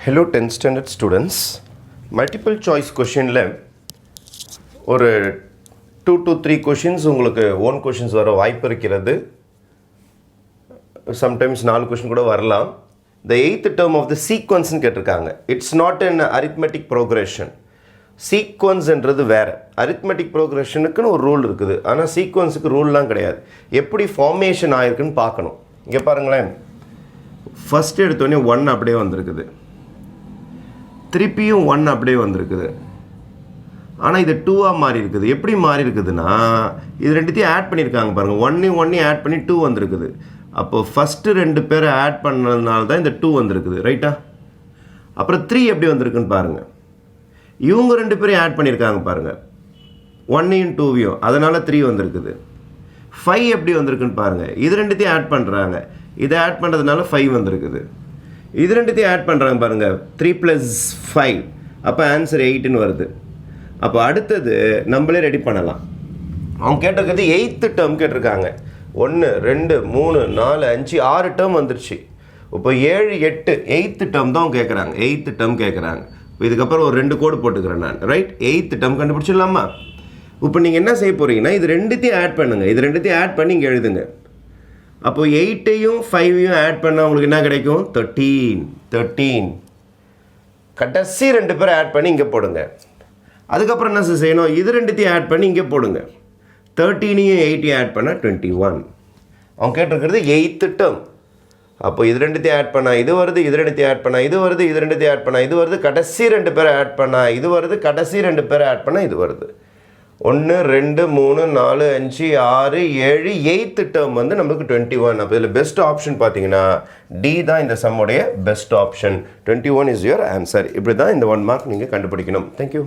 Hello 10th standard students. Multiple choice questionல ஒரு 2 to 3 questions உங்களுக்கு own questions வர வாய்ப்பு இருக்கிறது. Sometimes 4 question கூட வரலாம். The 8th term of the sequence ன்னு கேட்டிருக்காங்க. It's not an arithmetic progression. சீக்வன்ஸ்ன்றது வேறு. அரித்மெட்டிக் ப்ரோக்ரெஷனுக்குன்னு ஒரு ரூல் இருக்குது. ஆனால் சீக்வன்ஸுக்கு ரூல்லாம் கிடையாது. எப்படி ஃபார்மேஷன் ஆகிருக்குன்னு பார்க்கணும். இங்கே பாருங்களேன், ஃபஸ்ட்டு எடுத்தோடனே 1 அப்படியே வந்திருக்குது, திருப்பியும் 1 அப்படியே வந்திருக்குது. ஆனால் இது 2ஆக மாறி இருக்குது. எப்படி மாறி இருக்குதுன்னா, இது ரெண்டுத்தையும் ஆட் பண்ணியிருக்காங்க பாருங்கள். 1 ஆட் பண்ணி 2 வந்திருக்குது. அப்போது ஃபஸ்ட்டு 2 பேரை ஆட் பண்ணதுனால தான் இந்த 2 வந்திருக்குது, ரைட்டா? அப்புறம் 3 எப்படி வந்திருக்குன்னு பாருங்கள். இவங்க 2 பேரையும் ஆட் பண்ணியிருக்காங்க பாருங்கள், 1ஐயும் 2ஐயும், அதனால் 3 வந்திருக்குது. 5 எப்படி வந்திருக்குன்னு பாருங்கள். இது ரெண்டுத்தையும் ஆட் பண்ணுறாங்க, இதை ஆட் பண்ணுறதுனால 5 வந்திருக்குது. இது ரெண்டுத்தையும் ஆட் பண்ணுறாங்க பாருங்கள், 3 + 5, அப்போ ஆன்சர் 8ன்னு வருது. அப்போ அடுத்தது நம்மளே ரெடி பண்ணலாம். அவங்க கேட்டிருக்கிறது 8th டேர்ம் கேட்டிருக்காங்க. 1 2 3 4 5 6 டேர்ம் வந்துருச்சு. இப்போ 7 8 8th டேர்ம் தான் கேட்குறாங்க. 8th டேர்ம் கேட்குறாங்க. இதுக்கப்புறம் ஒரு 2 கோடு போட்டுக்கிறேன் நான், ரைட்? 8th term கண்டுபிடிச்சிடலாமா? இப்போ நீங்கள் என்ன செய்ய போகிறீங்கன்னா, இது ரெண்டுத்தையும் ஆட் பண்ணுங்கள். இது ரெண்டுத்தையும் ஆட் பண்ணி இங்கே எழுதுங்க. அப்போது 8ஐயும் 5ஐயும் ஆட் பண்ணால் உங்களுக்கு என்ன கிடைக்கும்? 13. கடைசி 2 பேரை ஆட் பண்ணி இங்கே போடுங்க. அதுக்கப்புறம் என்ன செய்யணும்? இது ரெண்டுத்தையும் ஆட் பண்ணி இங்கே போடுங்க. 13ஐயும் 8ஐயும் ஆட் பண்ணால் 21. அவங்க கேட்டிருக்கிறது 8th டேர்ம். அப்போ இது ரெண்டுத்தையும் ஆட் பண்ணால் இது வருது, இது ரெண்டுத்தையும் ஆட் பண்ணால் இது வருது, இது ரெண்டுத்தையும் ஆட் பண்ணால் இது வருது, கடைசி 2 பேரை ஆட் பண்ணால் இது வருது, கடைசி 2 பேரை ஆட் பண்ணால் இது வருது. 1 2 3 4 5 6 7 8th டேர்ம் வந்து நம்மளுக்கு 21. அப்போ இதில் பெஸ்ட் ஆப்ஷன் பார்த்தீங்கன்னா டி தான் இந்த சம்முடைய best option. 21 is your answer. இப்படி தான் இந்த 1 மார்க் நீங்கள் கண்டுபிடிக்கணும். தேங்க்யூ.